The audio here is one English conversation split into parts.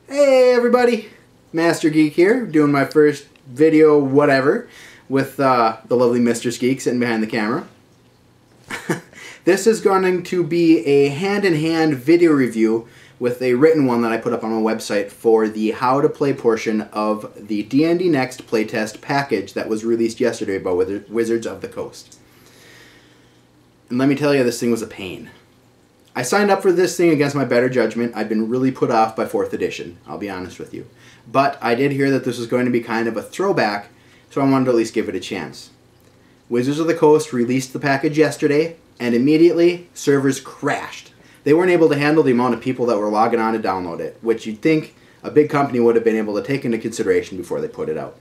Hey everybody, Master Geek here, doing my first video whatever with the lovely Mr. Skeek sitting behind the camera. This is going to be a hand-in-hand video review with a written one that I put up on my website for the How to Play portion of the D&D Next playtest package that was released yesterday by Wizards of the Coast. And let me tell you, this thing was a pain. I signed up for this thing against my better judgment. I've been really put off by 4th edition, I'll be honest with you. But I did hear that this was going to be kind of a throwback, so I wanted to at least give it a chance. Wizards of the Coast released the package yesterday, and immediately servers crashed. They weren't able to handle the amount of people that were logging on to download it, which you'd think a big company would have been able to take into consideration before they put it out.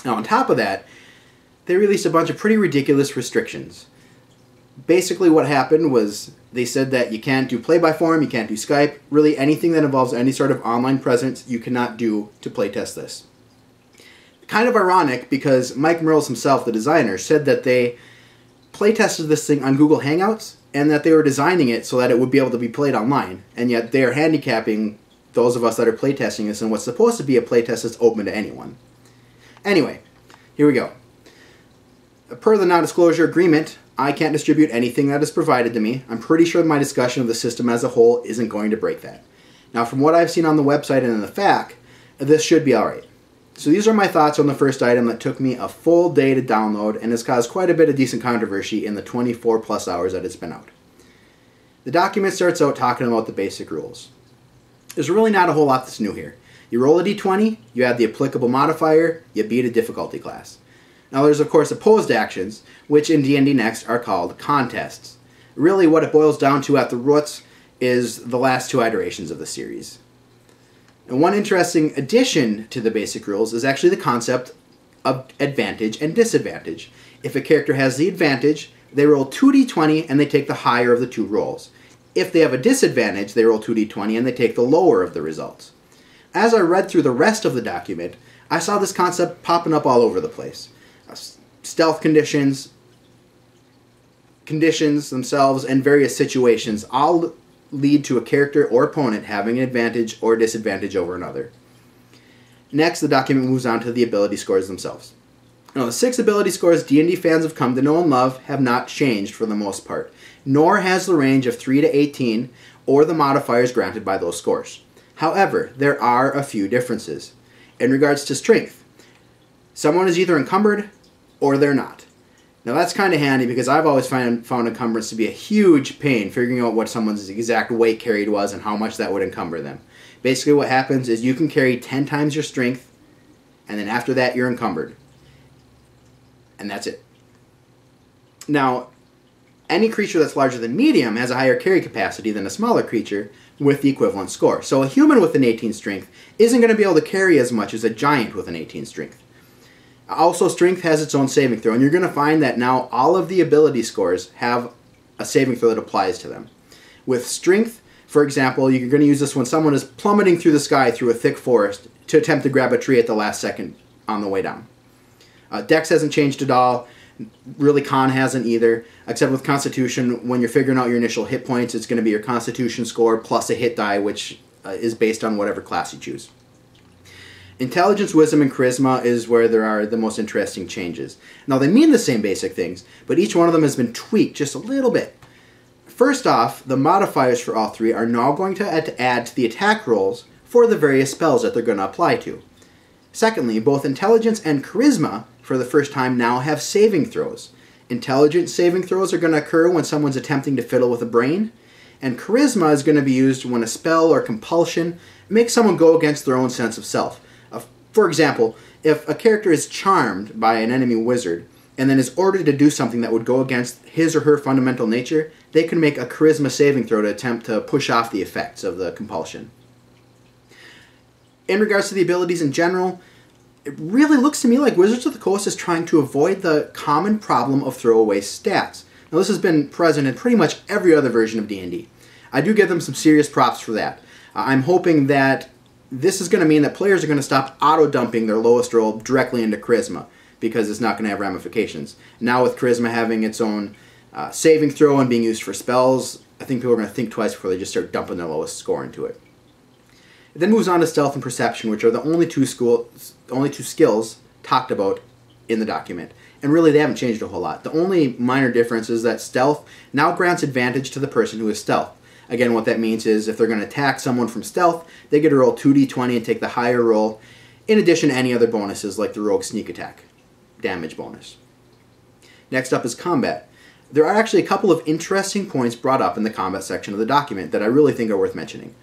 Now on top of that, they released a bunch of pretty ridiculous restrictions. Basically what happened was they said that you can't do play-by-forum, you can't do Skype, really anything that involves any sort of online presence you cannot do to playtest this. Kind of ironic because Mike Merles himself, the designer, said that they playtested this thing on Google Hangouts and that they were designing it so that it would be able to be played online, and yet they are handicapping those of us that are playtesting this in what's supposed to be a playtest that's open to anyone. Anyway, here we go. Per the non-disclosure agreement, I can't distribute anything that is provided to me. I'm pretty sure my discussion of the system as a whole isn't going to break that. Now, from what I've seen on the website and in the FAQ, this should be alright. So these are my thoughts on the first item that took me a full day to download and has caused quite a bit of decent controversy in the 24 plus hours that it's been out. The document starts out talking about the basic rules. There's really not a whole lot that's new here. You roll a d20, you add the applicable modifier, you beat a difficulty class. Now there's of course opposed actions, which in D&D Next are called contests. Really what it boils down to at the roots is the last two iterations of the series. And one interesting addition to the basic rules is actually the concept of advantage and disadvantage. If a character has the advantage, they roll 2d20 and they take the higher of the two rolls. If they have a disadvantage, they roll 2d20 and they take the lower of the results. As I read through the rest of the document, I saw this concept popping up all over the place. Stealth conditions themselves, and various situations all lead to a character or opponent having an advantage or disadvantage over another. Next, the document moves on to the ability scores themselves. Now, the 6 ability scores D&D fans have come to know and love have not changed for the most part, nor has the range of 3 to 18 or the modifiers granted by those scores. However, there are a few differences. In regards to strength, someone is either encumbered or they're not. Now that's kind of handy because I've always found encumbrance to be a huge pain figuring out what someone's exact weight carried was and how much that would encumber them. Basically what happens is you can carry 10 times your strength and then after that you're encumbered. And that's it. Now, any creature that's larger than medium has a higher carry capacity than a smaller creature with the equivalent score. So a human with an 18 strength isn't going to be able to carry as much as a giant with an 18 strength. Also, strength has its own saving throw, and you're going to find that now all of the ability scores have a saving throw that applies to them. With strength, for example, you're going to use this when someone is plummeting through the sky through a thick forest to attempt to grab a tree at the last second on the way down. Dex hasn't changed at all. Really, Con hasn't either, except with Constitution, when you're figuring out your initial hit points, it's going to be your Constitution score plus a hit die, which is based on whatever class you choose. Intelligence, Wisdom, and Charisma is where there are the most interesting changes. Now, they mean the same basic things, but each one of them has been tweaked just a little bit. First off, the modifiers for all three are now going to add to the attack rolls for the various spells that they're going to apply to. Secondly, both Intelligence and Charisma, for the first time, now have saving throws. Intelligence saving throws are going to occur when someone's attempting to fiddle with a brain, and Charisma is going to be used when a spell or compulsion makes someone go against their own sense of self. For example, if a character is charmed by an enemy wizard and then is ordered to do something that would go against his or her fundamental nature, they can make a charisma saving throw to attempt to push off the effects of the compulsion. In regards to the abilities in general, it really looks to me like Wizards of the Coast is trying to avoid the common problem of throwaway stats. Now this has been present in pretty much every other version of D&D. I do give them some serious props for that. I'm hoping that this is going to mean that players are going to stop auto-dumping their lowest roll directly into Charisma, because it's not going to have ramifications. Now with Charisma having its own saving throw and being used for spells, I think people are going to think twice before they just start dumping their lowest score into it. It then moves on to stealth and perception, which are the only two skills talked about in the document. And really, they haven't changed a whole lot. The only minor difference is that stealth now grants advantage to the person who is stealth. Again, what that means is if they're going to attack someone from stealth, they get to roll 2d20 and take the higher roll, in addition to any other bonuses like the rogue sneak attack damage bonus. Next up is combat. There are actually a couple of interesting points brought up in the combat section of the document that I really think are worth mentioning.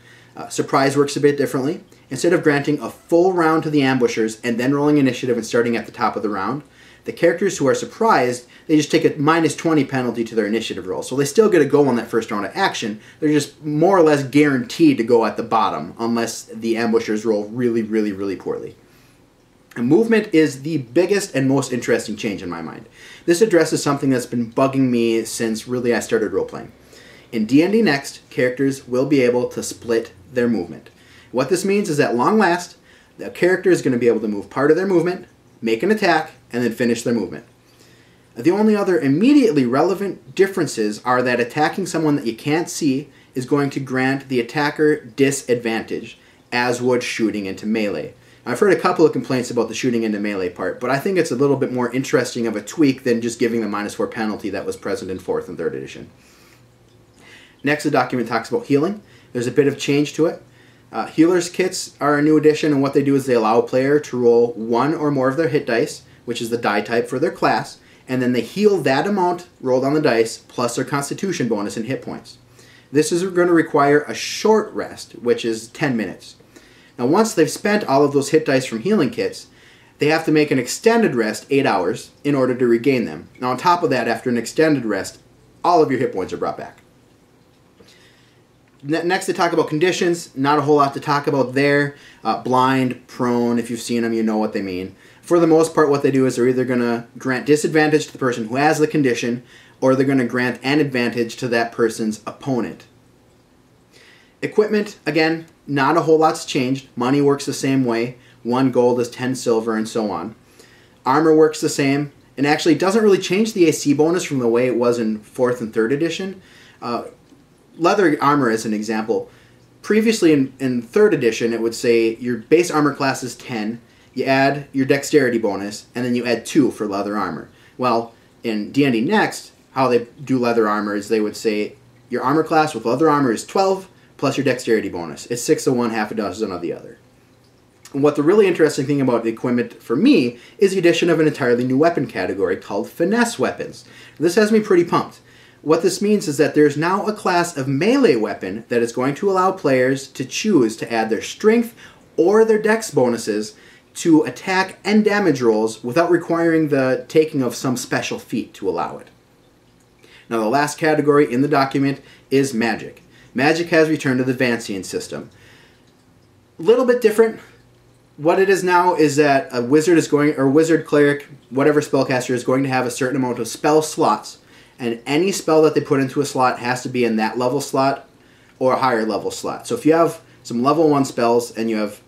Surprise works a bit differently. Instead of granting a full round to the ambushers and then rolling initiative and starting at the top of the round, the characters who are surprised, they just take a -20 penalty to their initiative roll. So they still get a go on that first round of action. They're just more or less guaranteed to go at the bottom unless the ambushers roll really, really, really poorly. And movement is the biggest and most interesting change in my mind. This addresses something that's been bugging me since really I started role-playing. In D&D Next, characters will be able to split their movement. What this means is at long last, the character is going to be able to move part of their movement, make an attack, and then finish their movement. The only other immediately relevant differences are that attacking someone that you can't see is going to grant the attacker disadvantage, as would shooting into melee. I've heard a couple of complaints about the shooting into melee part, but I think it's a little bit more interesting of a tweak than just giving the -4 penalty that was present in 4th and 3rd edition. Next, the document talks about healing. There's a bit of change to it. Healer's kits are a new addition, and what they do is they allow a player to roll 1 or more of their hit dice, which is the die type for their class, and then they heal that amount rolled on the dice plus their constitution bonus and hit points. This is going to require a short rest, which is 10 minutes. Now once they've spent all of those hit dice from healing kits, they have to make an extended rest, 8 hours, in order to regain them. Now on top of that, after an extended rest, all of your hit points are brought back. Next, to talk about conditions. Not a whole lot to talk about there. Blind, prone, if you've seen them, you know what they mean. For the most part, what they do is they're either going to grant disadvantage to the person who has the condition, or they're going to grant an advantage to that person's opponent. Equipment, again, not a whole lot's changed. Money works the same way. 1 gold is 10 silver, and so on. Armor works the same, and actually doesn't really change the AC bonus from the way it was in 4th and 3rd edition. Leather armor as an example. Previously in 3rd edition, it would say your base armor class is 10, you add your dexterity bonus, and then you add 2 for leather armor. Well, in D&D Next, how they do leather armor is they would say your armor class with leather armor is 12 plus your dexterity bonus. It's 6 of one, half a dozen of the other. And what the really interesting thing about the equipment for me is the addition of an entirely new weapon category called finesse weapons. This has me pretty pumped. What this means is that there's now a class of melee weapon that is going to allow players to choose to add their strength or their dex bonuses to attack and damage rolls without requiring the taking of some special feat to allow it. Now the last category in the document is magic. Magic has returned to the Vancian system. A little bit different. What it is now is that a wizard is going, or wizard, cleric, whatever spellcaster is going to have a certain amount of spell slots, and any spell that they put into a slot has to be in that level slot or a higher level slot. So if you have some level 1 spells and you have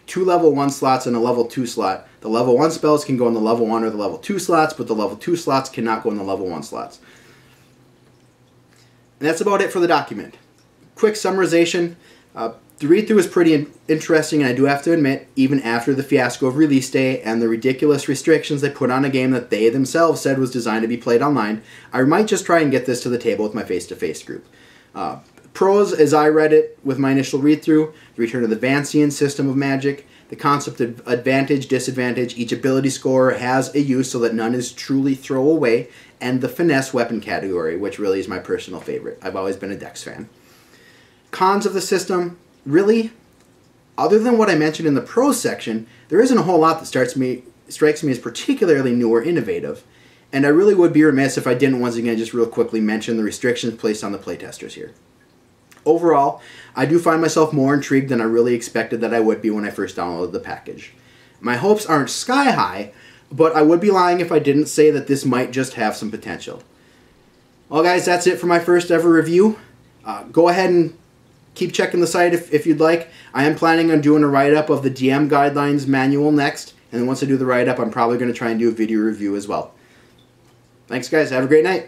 2 level 1 slots and a level 2 slot, the level 1 spells can go in the level 1 or the level 2 slots, but the level 2 slots cannot go in the level 1 slots. And that's about it for the document. Quick summarization. The read-through is pretty interesting, and I do have to admit, even after the fiasco of release day and the ridiculous restrictions they put on a game that they themselves said was designed to be played online, I might just try and get this to the table with my face-to-face group. Pros, as I read it with my initial read-through, the return of the Vancian system of magic, the concept of advantage, disadvantage, each ability score has a use so that none is truly throwaway, and the finesse weapon category, which really is my personal favorite. I've always been a Dex fan. Cons of the system, really, other than what I mentioned in the pros section, there isn't a whole lot that strikes me as particularly new or innovative, and I really would be remiss if I didn't once again just real quickly mention the restrictions placed on the playtesters here. Overall, I do find myself more intrigued than I really expected that I would be when I first downloaded the package. My hopes aren't sky high, but I would be lying if I didn't say that this might just have some potential. Well guys, that's it for my first ever review. Go ahead and keep checking the site if you'd like. I am planning on doing a write-up of the DM Guidelines manual next, and then once I do the write-up, I'm probably going to try and do a video review as well. Thanks guys, have a great night.